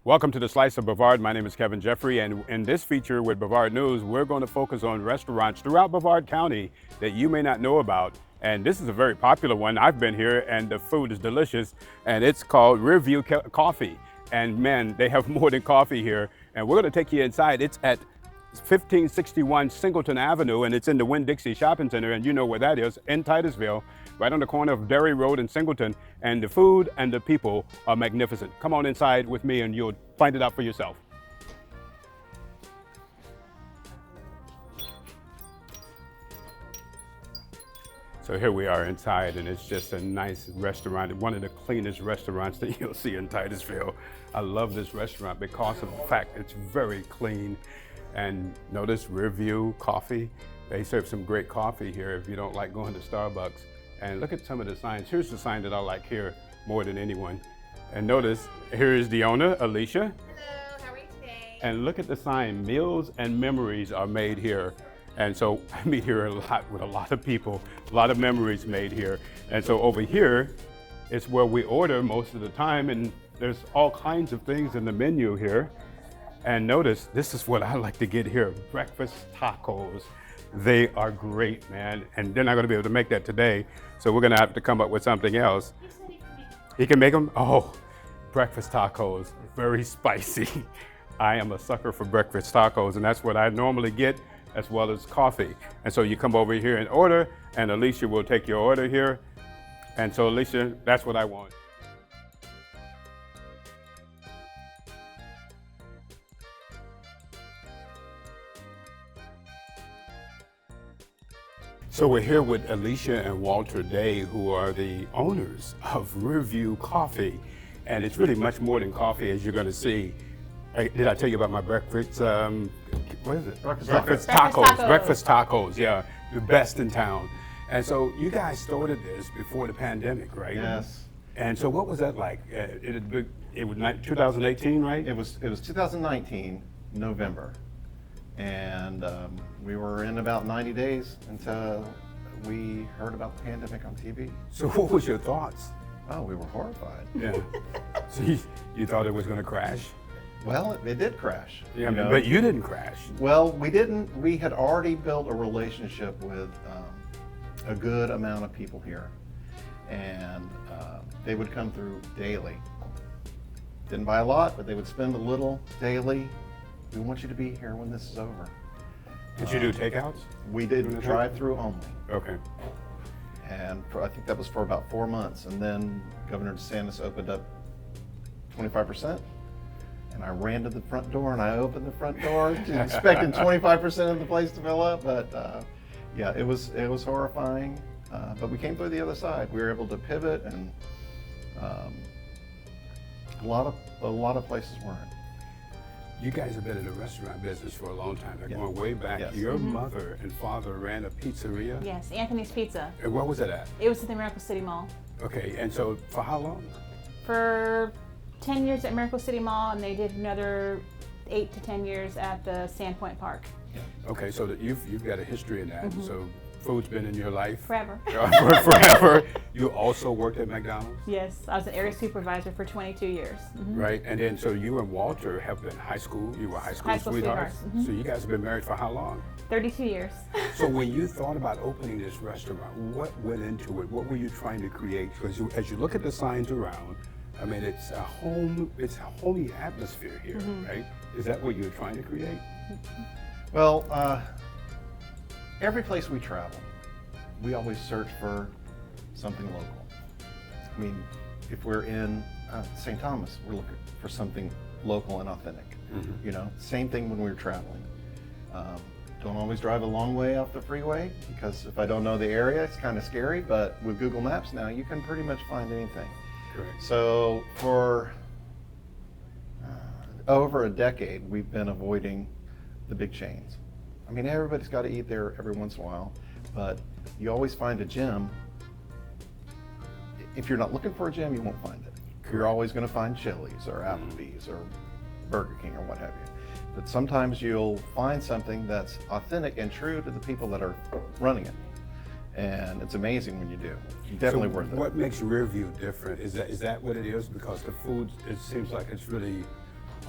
Welcome to the Slice of Brevard. My name is Kevin Jeffrey, and in this feature with Brevard News, we're going to focus on restaurants throughout Brevard County that you may not know about. And this is a very popular one. I've been here, and the food is delicious, and it's called Rearview Coffee. And man, they have more than coffee here. And we're going to take you inside. It's at 1561 Singleton Avenue, and it's in the Winn Dixie Shopping Center, and you know where that is, in Titusville, right on the corner of Derry Road and Singleton. And the food and the people are magnificent. Come on inside with me and you'll find it out for yourself. So here we are inside, and it's just a nice restaurant, one of the cleanest restaurants that you'll see in Titusville. I love this restaurant because of the fact it's very clean. And notice Rearview Coffee. They serve some great coffee here if you don't like going to Starbucks. And look at some of the signs. Here's the sign that I like here more than anyone. And notice, here is the owner, Alicia. Hello, how are you today? And look at the sign, meals and memories are made here. And so I meet here a lot with a lot of people, a lot of memories made here. And so over here is where we order most of the time, and there's all kinds of things in the menu here. And notice, this is what I like to get here, breakfast tacos. They are great, man. And they're not gonna be able to make that today, so we're gonna have to come up with something else. He can make them? Oh, breakfast tacos, very spicy. I am a sucker for breakfast tacos, and that's what I normally get, as well as coffee. And so you come over here and order, and Alicia will take your order here. And so Alicia, that's what I want. So we're here with Alicia and Walter Day, who are the owners of Rearview Coffee. And it's really much more than coffee, as you're gonna see. Did I tell you about my breakfast, what is it? Breakfast tacos. Breakfast tacos, yeah, the best in town. And so you guys started this before the pandemic, right? Yes. And so what was that like? It was 2018, right? It was 2019, November. And we were in about 90 days until we heard about the pandemic on TV. So what was your thoughts? Oh, we were horrified. Yeah. So you thought it was gonna crash? Well, it did crash. Yeah, but you didn't crash. Well, we didn't. We had already built a relationship with a good amount of people here. And they would come through daily. Didn't buy a lot, but they would spend a little daily. We want you to be here when this is over. Did you do takeouts? We did drive-through only. Okay. And I think that was for about 4 months. And then Governor DeSantis opened up 25%. And I ran to the front door and I opened the front door expecting 25% of the place to fill up. But yeah, it was horrifying. But we came through the other side. We were able to pivot, and a lot of places weren't. You guys have been in the restaurant business for a long time. They're Yeah. going way back. Yes. Your mother and father ran a pizzeria? Yes, Anthony's Pizza. And where was it at? It was at the Miracle City Mall Okay, and so for how long? for 10 years at Miracle City Mall, and they did another 8 to 10 years at the Sandpoint Park. Okay, so that you've got a history in that. So food's been in your life Forever. forever. You also worked at McDonald's? Yes, I was an area supervisor for 22 years. Right, and then so you and Walter have been high school, you were high school sweethearts. So you guys have been married for how long? 32 years. So when you thought about opening this restaurant, what went into it? What were you trying to create? Because as you look at the signs around, I mean, it's a homey atmosphere here, right? Is that what you're trying to create? Well, every place we travel, we always search for something local. I mean, if we're in St. Thomas, we're looking for something local and authentic. You know, same thing when we're traveling. Don't always drive a long way off the freeway, because if I don't know the area, it's kind of scary, but with Google Maps now, you can pretty much find anything. Correct. So for over a decade, we've been avoiding the big chains. I mean, everybody's got to eat there every once in a while, but you always find a gem. If you're not looking for a gem, you won't find it. You're always going to find Chili's or Applebee's or Burger King or what have you. But sometimes you'll find something that's authentic and true to the people that are running it. And it's amazing when you do. Definitely worth it. What makes Rearview different? Is that what it is? Because the food, it seems like it's really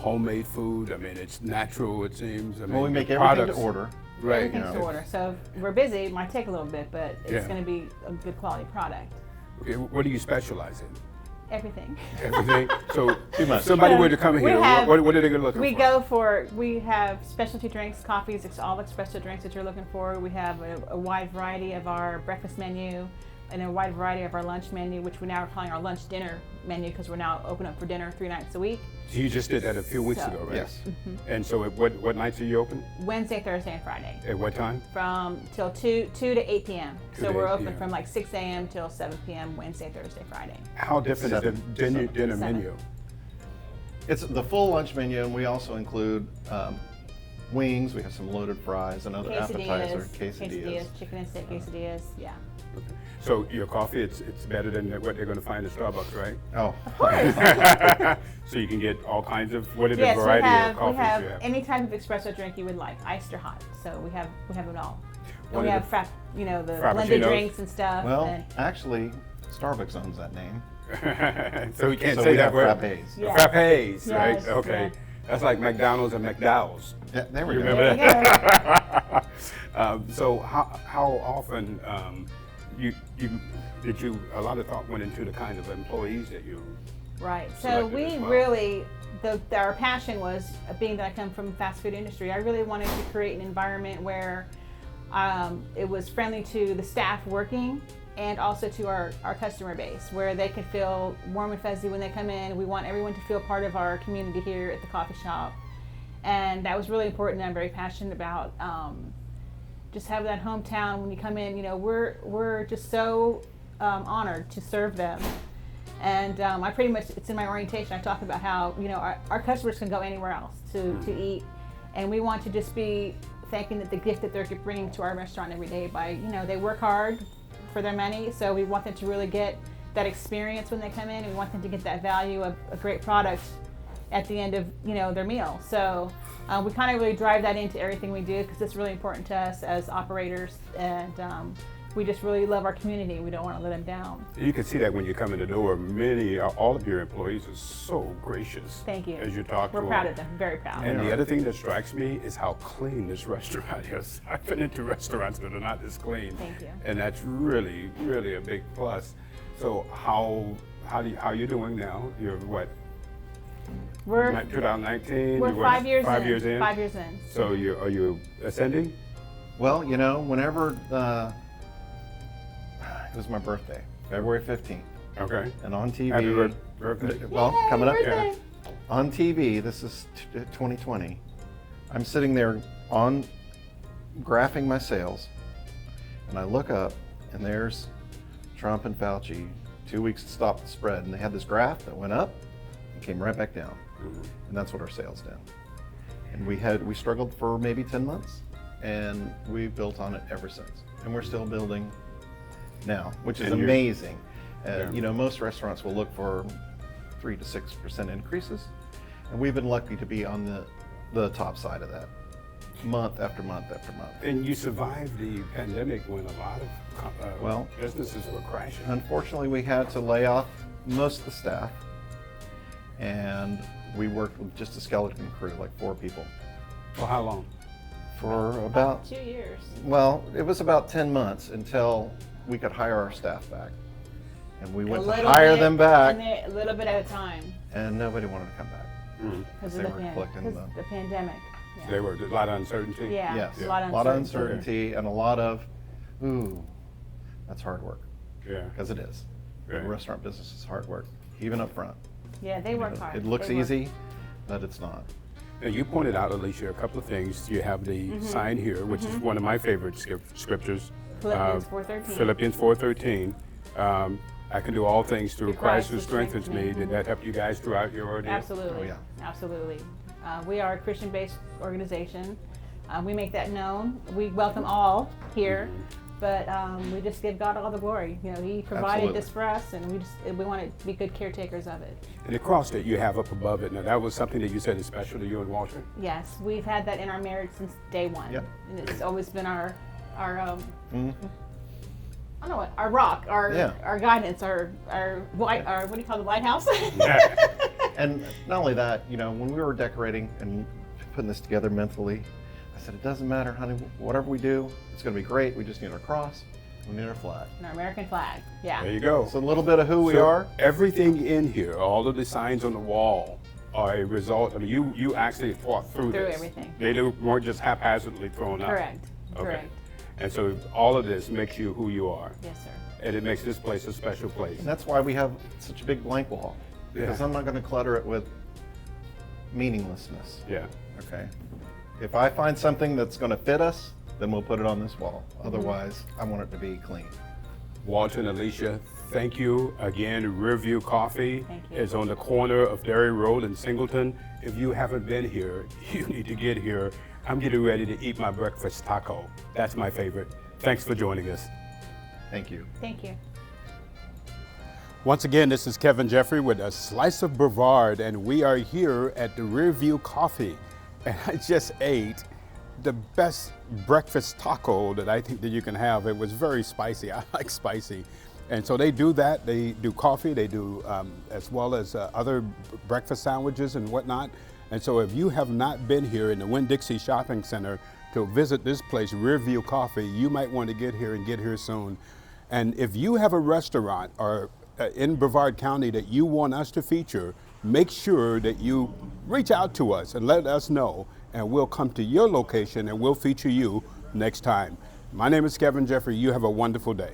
homemade food. I mean, it's natural, it seems. I mean, Well, we make the everything products- to order. Right. Everything's to order. So if we're busy, it might take a little bit, but it's Yeah. going to be a good quality product. Okay, what do you specialize in? Everything. Everything. So Too much. if somebody were to come We here, have- what are they going to look for? We have specialty drinks, coffees, all espresso drinks that you're looking for. We have a wide variety of our breakfast menu and a wide variety of our lunch menu, which we now are calling our lunch dinner menu because we're now open up for dinner 3 nights a week. So you just did that a few weeks So- ago, right? Yes. And so what nights are you open? Wednesday, Thursday, and Friday At what time? from till 2 to 8 p.m. 2 So to we're 8 open p.m. from like 6 a.m. till 7 p.m. Wednesday, Thursday, Friday. How different is the 7 dinner, dinner 7. menu? It's the full lunch menu, and we also include wings. We have some loaded fries, another appetizer, quesadillas. chicken and steak quesadillas. Yeah. Okay. So your coffee, it's better than what they're going to find at Starbucks, right? Oh, So you can get all kinds of, what are the Yes, variety of we coffees have you have? any type of espresso drink you would like, iced or hot. So we have it all. What And we are have the the blended Frappuccinos? drinks and stuff. well, and actually, Starbucks owns that name. So we can't So say we that have word. frappes. Yeah. Frappes, right? Yes, Okay. yeah. That's like McDonald's and McDowell's. Yeah, there we You go. remember there you go. So how often a lot of thought went into the kind of employees that you Right. So selected we as well. really, our passion was, being that I come from the fast food industry, I really wanted to create an environment where it was friendly to the staff working and also to our customer base, where they could feel warm and fuzzy when they come in. We want everyone to feel part of our community here at the coffee shop. And that was really important, and I'm very passionate about just having that hometown when you come in. We're just so honored to serve them. And I pretty much, it's in my orientation, I talk about how, our customers can go anywhere else to eat. And we want to just be thanking the gift that they're bringing to our restaurant every day by, they work hard for their money. So we want them to really get that experience when they come in. And we want them to get that value of a great product at the end of, their meal. So we kind of really drive that into everything we do because it's really important to us as operators. And we just really love our community. We don't want to let them down. You can see that when you come in the door. All of your employees are so gracious. Thank you. As you talk to We're them. proud of them, very proud. And the other thing that strikes me is how clean this restaurant is. I've been into restaurants that are not this clean. Thank you. And that's really, really a big plus. So how are you doing now? You're what? We're 2019. we're You're 5 years in. 5 years in. 5 years in. So are you ascending? Well, whenever it was my birthday, February 15th, Okay. and on TV. Happy birthday. Well, Yay, coming up birthday. here. On TV, this is 2020. I'm sitting there graphing my sales, and I look up, and there's Trump and Fauci, 2 weeks to stop the spread, and they had this graph that went up and came right back down, and that's what our sales did. And we struggled for maybe 10 months, and we built on it ever since, and we're still building now, which is And you're- amazing. Yeah. Most restaurants will look for 3 to 6% increases, and we've been lucky to be on the top side of that, month after month after month. And you survived the pandemic when a lot of businesses were crashing. Unfortunately, we had to lay off most of the staff, and we worked with just a skeleton crew, like 4 people, For how long? for about, 2 years. well, it was about 10 months until we could hire our staff back. And we went to hire them back, A little bit at a time and nobody wanted to come back. because They of were collecting the pandemic. Yeah. There was a lot of uncertainty. Yeah. Yes, A lot of of uncertainty. uncertainty and a lot of, that's hard work, Yeah. because it is. Right. The restaurant business is hard work, even up front. Yeah, they work hard. It looks They work. easy, but it's not. Now, you pointed out, Alicia, a couple of things. You have the sign here, which is one of my favorite scriptures. Philippians 4:13. Philippians 4:13. I can do all things through Christ who strengthens me. Did that help you guys throughout your ordeal? Absolutely. Oh, yeah. Absolutely. We are a Christian-based organization. We make that known. We welcome all here, but we just give God all the glory. He provided Absolutely. this for us, and we want to be good caretakers of it. And the cross that you have up above it, now that was something that you said is special to you and Walter? Yes, we've had that in our marriage since day one, Yep. and it's always been our I don't know what, our rock, our Yeah. guidance, our what do you call the lighthouse? And not only that, you know, when we were decorating and putting this together mentally, I said, it doesn't matter, honey, whatever we do, it's going to be great. We just need our cross, we need our flag. And our American flag. Yeah. There you go. So a little bit of who we So are. Everything in here, all of the signs on the wall are a result. I mean, you actually thought through this. Everything. They weren't just haphazardly thrown up. Correct. Okay. Correct. And so all of this makes you who you are. Yes, sir. And it makes this place a special place. And that's why we have such a big blank wall. Because Yeah. I'm not going to clutter it with meaninglessness. Yeah. Okay. If I find something that's going to fit us, then we'll put it on this wall. Mm-hmm. Otherwise, I want it to be clean. Walter and Alicia, thank you again. Rearview Coffee Thank you. is on the corner of Derry Road in Singleton. If you haven't been here, you need to get here. I'm getting ready to eat my breakfast taco. That's my favorite. Thanks for joining us. Thank you. Thank you. Once again, this is Kevin Jeffrey with a slice of Brevard, and we are here at the Rearview Coffee. And I just ate the best breakfast taco that I think that you can have. It was very spicy. I like spicy. And so they do that. They do coffee. They do as well as other breakfast sandwiches and whatnot. And so if you have not been here in the Winn Dixie Shopping Center to visit this place, Rearview Coffee, you might want to get here and get here soon. And if you have a restaurant or in Brevard County that you want us to feature, make sure that you reach out to us and let us know, and we'll come to your location and we'll feature you next time. My name is Kevin Jeffrey. You have a wonderful day.